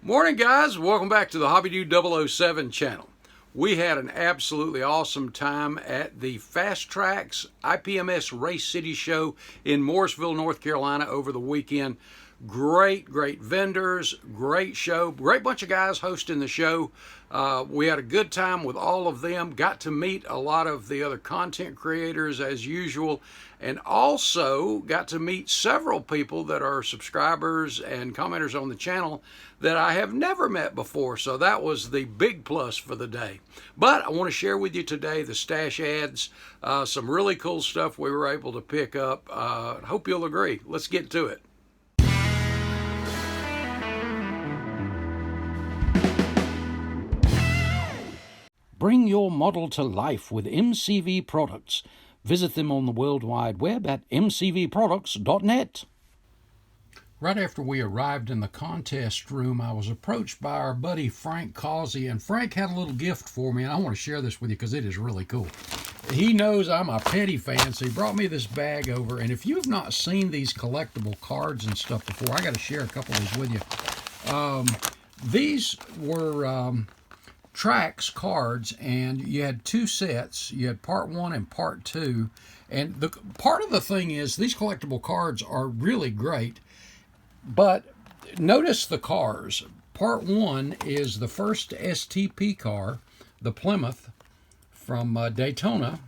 Morning, guys. Welcome back to the Hobby Dude 007 channel. We had an absolutely awesome time at the Fast Tracks IPMS Race City Show in Morrisville, North Carolina over the weekend. Great vendors, great show, great bunch of guys hosting the show. We had a good time with all of them, got to meet a lot of the other content creators as usual, and also got to meet several people that are subscribers and commenters on the channel that I have never met before. So that was the big plus for the day. But I want to share with you today the stash ads, some really cool stuff we were able to pick up. Hope you'll agree. Let's get to it. Bring your model to life with MCV products. Visit them on the World Wide Web at mcvproducts.net. Right after we arrived in the contest room, I was approached by our buddy Frank Causey, and Frank had a little gift for me, and I want to share this with you because it is really cool. He knows I'm a petty fan, so he brought me this bag over, and if you've not seen these collectible cards and stuff before, I got to share a couple of these with you. These were Tracks cards, and you had two sets. You had part one and part two, and the part of the thing is these collectible cards are really great, but notice the cars. Part one is the first STP car, the Plymouth from Daytona.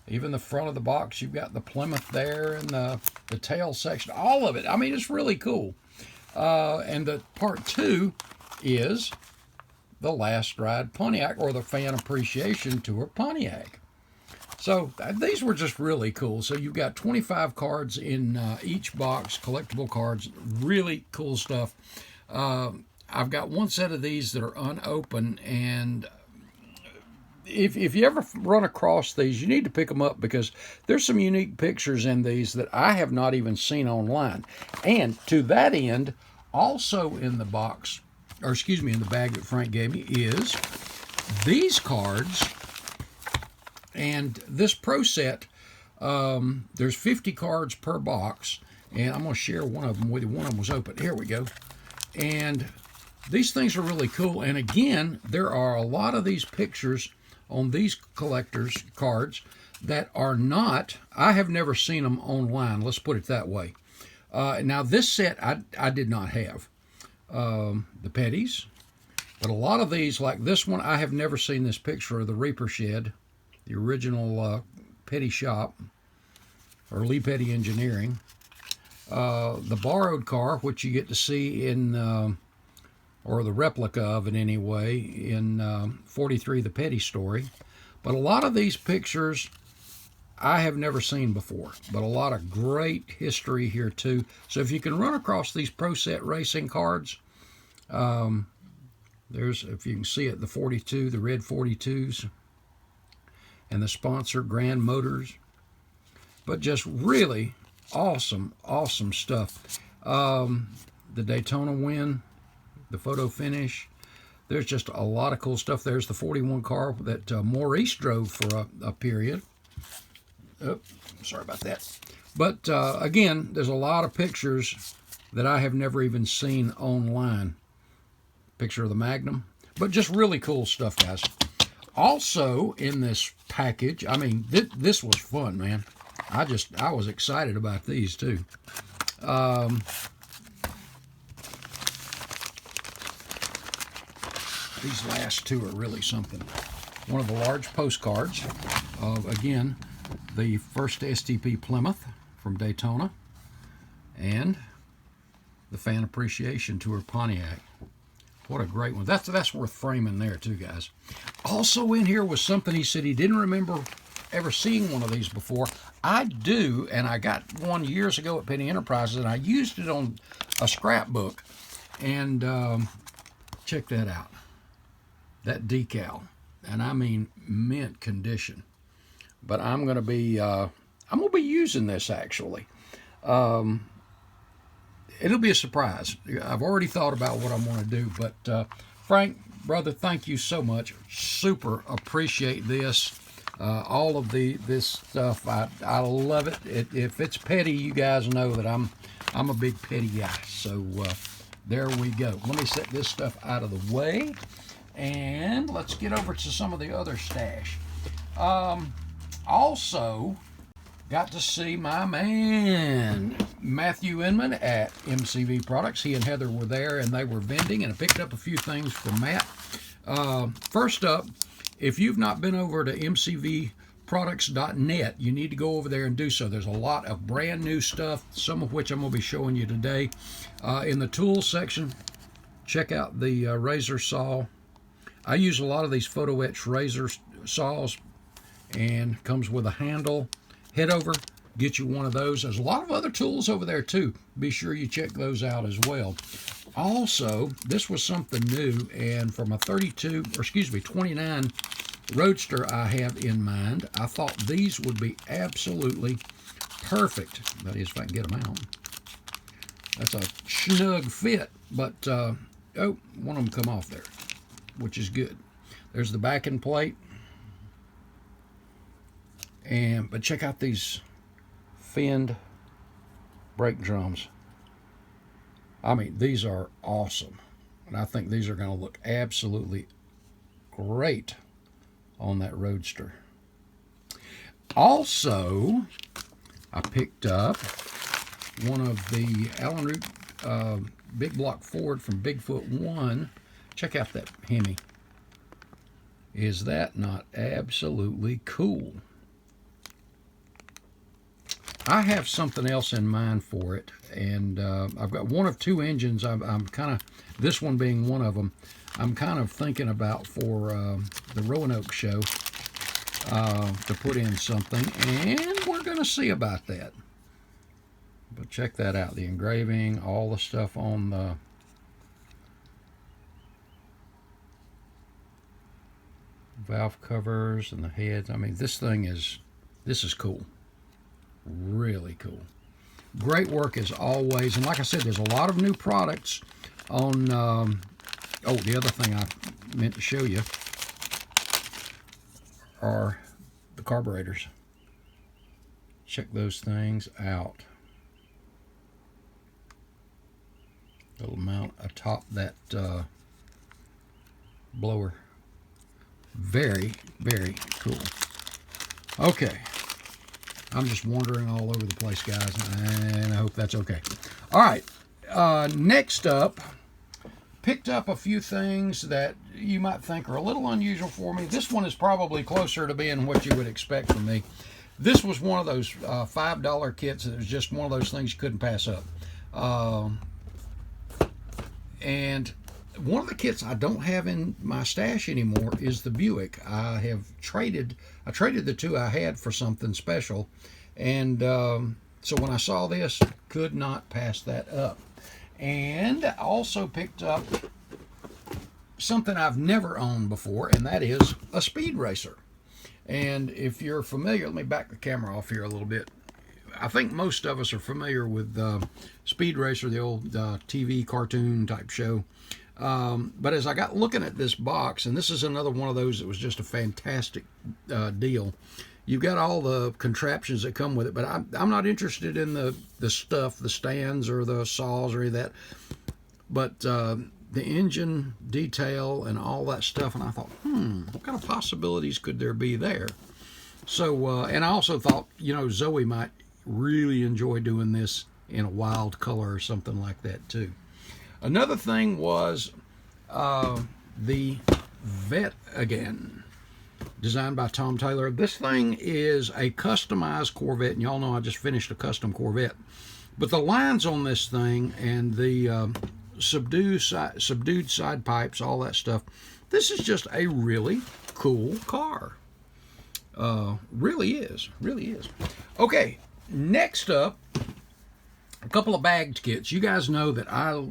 Even the front of the box, you've got the Plymouth there, and the tail section, all of it. I mean, it's really cool. And the part two is the Last Ride Pontiac, or the Fan Appreciation Tour Pontiac. So these were just really cool. So you've got 25 cards in each box, collectible cards, really cool stuff. I've got one set of these that are unopened, and if you ever run across these, you need to pick them up because there's some unique pictures in these that I have not even seen online. And to that end, also in the box, or excuse me, in the bag that Frank gave me, is these cards. And this Pro set, there's 50 cards per box, and I'm going to share one of them with you. One of them was open. Here we go. And these things are really cool. And again, there are a lot of these pictures on these collectors' cards that are not, I have never seen them online. Let's put it that way. Now, this set I did not have. The Petties, but a lot of these, like this one, I have never seen this picture of the Reaper Shed, the original Petty shop, or Lee Petty Engineering. The borrowed car, which you get to see in, or the replica of it anyway, in 43, the Petty Story. But a lot of these pictures I have never seen before, but a lot of great history here too. So if you can run across these Pro Set racing cards, there's, if you can see it, the 42, the red 42s, and the sponsor Grand Motors. But just really awesome stuff. The Daytona win, the photo finish. There's just a lot of cool stuff. There's the 41 car that Maurice drove for a period. Oh, sorry about that. But again, there's a lot of pictures that I have never even seen online. Picture of the Magnum. But just really cool stuff, guys. Also in this package, I mean, this was fun, man. I was excited about these too. These last two are really something. One of the large postcards of, again, the first STP Plymouth from Daytona, and the Fan Appreciation Tour Pontiac. What a great one. That's worth framing there too, guys. Also in here was something he said he didn't remember ever seeing one of these before. I do, and I got one years ago at Penny Enterprises, and I used it on a scrapbook. And check that out. That decal. And I mean mint condition. But I'm going to be using this actually. It'll be a surprise. I've already thought about what I'm going to do, but Frank, brother, thank you so much. Super appreciate this. All of this stuff, I love it. If it's petty, you guys know that I'm a big petty guy. So there we go. Let me set this stuff out of the way, and let's get over to some of the other stash. Also, got to see my man Matthew Inman at MCV Products. He and Heather were there, and they were vending, and I picked up a few things from Matt. First up, if you've not been over to mcvproducts.net, you need to go over there and do so. There's a lot of brand new stuff, some of which I'm going to be showing you today. In the tools section, check out the razor saw. I use a lot of these photo etch razor saws, and comes with a handle. Head over, get you one of those. There's a lot of other tools over there too. Be sure you check those out as well. Also, this was something new, and from a 29 Roadster I have in mind, I thought these would be absolutely perfect. That is, if I can get them out. That's a snug fit, but oh, one of them come off there, which is good. There's the backing plate. But check out these finned brake drums. I mean, these are awesome. And I think these are going to look absolutely great on that Roadster. Also, I picked up one of the Allen Root Big Block Ford from Bigfoot 1. Check out that Hemi. Is that not absolutely cool? I have something else in mind for it, and I've got one of two engines. I'm kind of, this one being one of them, I'm kind of thinking about for the Roanoke show to put in something, and we're going to see about that. But check that out, the engraving, all the stuff on the valve covers and the heads. I mean, this is cool. Really cool. Great work as always. And like I said, there's a lot of new products on, the other thing I meant to show you are the carburetors. Check those things out. Little mount atop that blower. Very, very cool. Okay. I'm just wandering all over the place, guys, and I hope that's okay. All right, next up, picked up a few things that you might think are a little unusual for me. This one is probably closer to being what you would expect from me. This was one of those $5 kits that was just one of those things you couldn't pass up. And one of the kits I don't have in my stash anymore is the Buick. I traded the two I had for something special, and so when I saw this, could not pass that up. And I also picked up something I've never owned before, and that is a speed racer. And if you're familiar, let me back the camera off here a little bit. I think most of us are familiar with Speed Racer, the old TV cartoon type show. But as I got looking at this box, and this is another one of those that was just a fantastic deal. You've got all the contraptions that come with it, but I'm not interested in the stuff, the stands or the saws or any of that. But the engine detail and all that stuff, and I thought, what kind of possibilities could there be there? So, and I also thought, Zoe might really enjoy doing this in a wild color or something like that too. Another thing was the Vet again, designed by Tom Taylor. This thing is a customized Corvette, and y'all know I just finished a custom Corvette. But the lines on this thing and the subdued side pipes, all that stuff, this is just a really cool car. Really is. Okay, next up, a couple of bagged kits. You guys know that I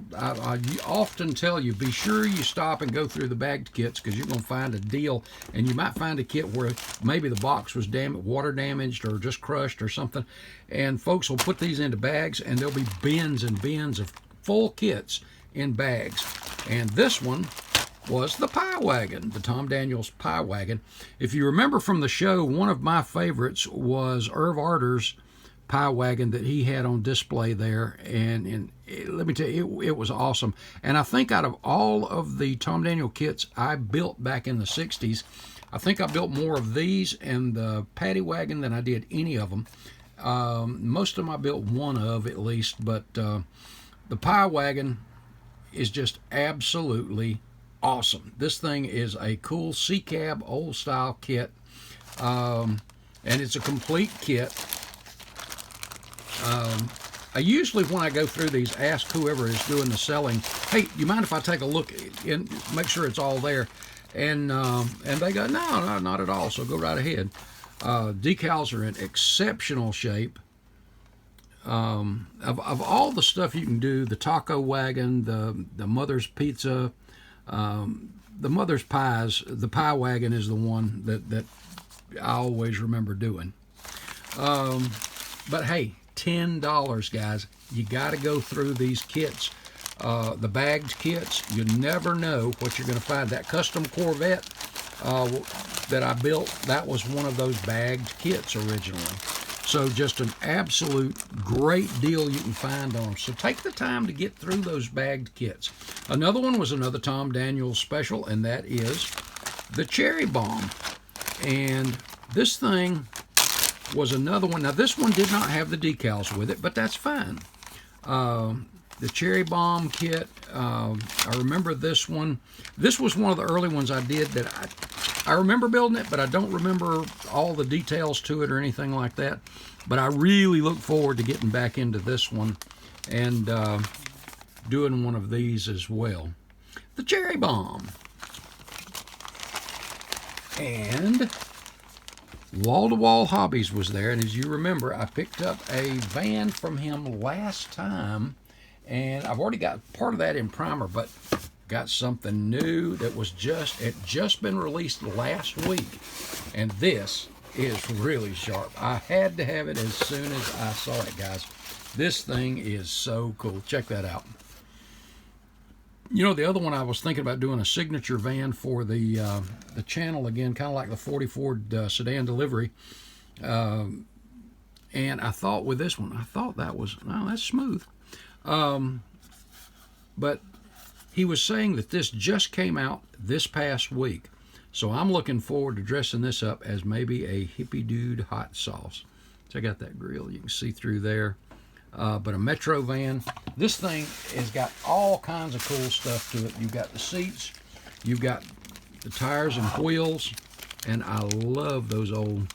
often tell you, be sure you stop and go through the bagged kits, because you're going to find a deal, and you might find a kit where maybe the box was water damaged or just crushed or something, and folks will put these into bags, and there'll be bins and bins of full kits in bags. And this one was the Pie Wagon, the Tom Daniels Pie Wagon. If you remember from the show, one of my favorites was Irv Arter's pie wagon that he had on display there, and let me tell you, it was awesome. And I think out of all of the Tom Daniel kits I built back in the 60s, I think I built more of these and the paddy wagon than I did any of them. Most of them I built one of at least, but the pie wagon is just absolutely awesome. This thing is a cool C-cab old style kit, and it's a complete kit. I usually, when I go through these, ask whoever is doing the selling, hey, you mind if I take a look and make sure it's all there? And they go, no, not at all, so go right ahead. Decals are in exceptional shape. Of all the stuff you can do, the taco wagon, the mother's pizza, the mother's pies, the pie wagon is the one that I always remember doing. But hey, $10, guys. You got to go through these kits. The bagged kits, you never know what you're going to find. That custom Corvette that I built, that was one of those bagged kits originally. So just an absolute great deal you can find on them. So take the time to get through those bagged kits. Another one was another Tom Daniel special, and that is the Cherry Bomb. And this thing was another one. Now, this one did not have the decals with it, but that's fine. The Cherry Bomb kit, I remember this one. This was one of the early ones I did that I remember building it, but I don't remember all the details to it or anything like that. But I really look forward to getting back into this one and doing one of these as well. The Cherry Bomb. And Wall to Wall Hobbies was there, and as you remember, I picked up a van from him last time, and I've already got part of that in primer, but got something new that was just been released last week, and this is really sharp. I had to have it as soon as I saw it, guys. This thing is so cool. Check that out. You know, the other one I was thinking about doing a signature van for the channel again, kind of like the 40 Ford sedan delivery. And I thought with this one, I thought that was, oh, that's smooth. But he was saying that this just came out this past week. So I'm looking forward to dressing this up as maybe a hippie dude hot sauce. Check out that grill. You can see through there. But a Metro van. This thing has got all kinds of cool stuff to it. You've got the seats, you've got the tires and wheels, and I love those old,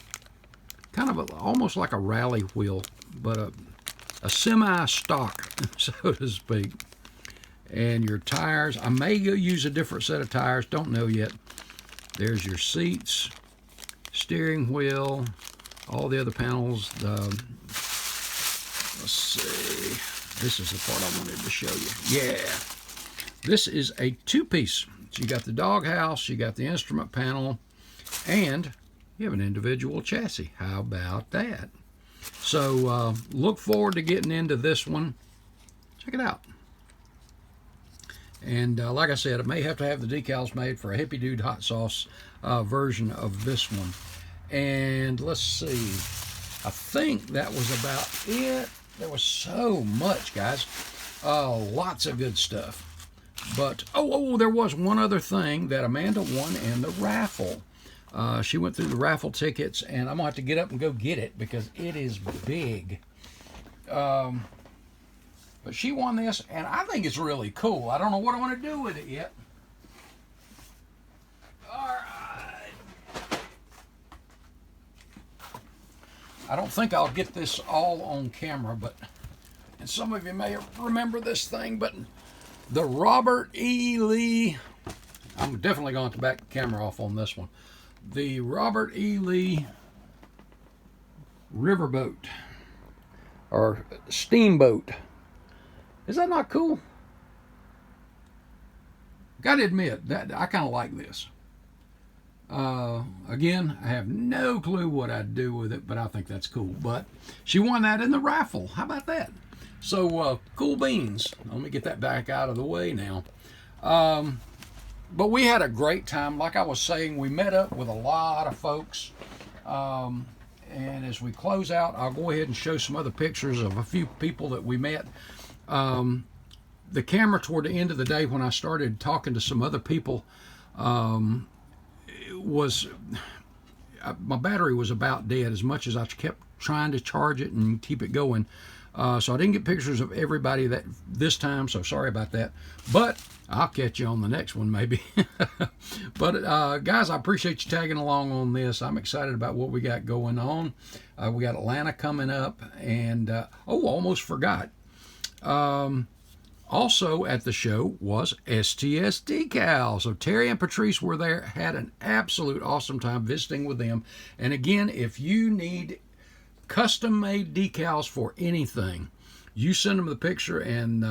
kind of almost like a rally wheel, but a semi-stock, so to speak. And your tires, I may use a different set of tires, don't know yet. There's your seats, steering wheel, all the other panels. Let's see. This is the part I wanted to show you. Yeah. This is a two-piece. So you got the doghouse, you got the instrument panel, and you have an individual chassis. How about that? So look forward to getting into this one. Check it out. And like I said, I may have to have the decals made for a hippie dude hot sauce version of this one. And let's see. I think that was about it. There was so much, guys. Lots of good stuff. But, there was one other thing that Amanda won in the raffle. She went through the raffle tickets, and I'm going to have to get up and go get it because it is big. But she won this, and I think it's really cool. I don't know what I want to do with it yet. All right. I don't think I'll get this all on camera, and some of you may remember this thing, but the Robert E. Lee, I'm definitely going to back the camera off on this one. The Robert E. Lee riverboat, or steamboat. Is that not cool? Gotta admit, that I kind of like this. Again, I have no clue what I'd do with it, but I think that's cool. But she won that in the raffle. How about that? So, cool beans. Let me get that back out of the way now. But we had a great time. Like I was saying, we met up with a lot of folks. And as we close out, I'll go ahead and show some other pictures of a few people that we met. The camera toward the end of the day, when I started talking to some other people, my battery was about dead, as much as I kept trying to charge it and keep it going. So I didn't get pictures of everybody this time, so sorry about that. But I'll catch you on the next one, maybe. But guys, I appreciate you tagging along on this. I'm excited about what we got going on. We got Atlanta coming up, and almost forgot. Also at the show was STS Decal. So Terry and Patrice were there, had an absolute awesome time visiting with them. And again, if you need custom-made decals for anything, you send them the picture and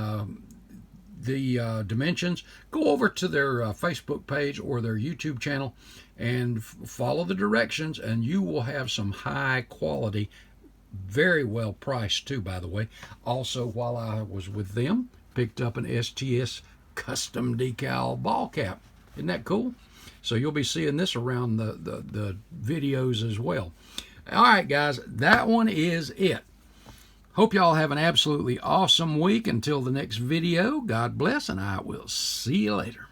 the dimensions. Go over to their Facebook page or their YouTube channel and follow the directions, and you will have some high quality, very well priced too, by the way. Also, while I was with them, picked up an STS custom decal ball cap. Isn't that cool? So you'll be seeing this around the videos as well. All right, guys, that one is it. Hope y'all have an absolutely awesome week. Until the next video, God bless, and I will see you later.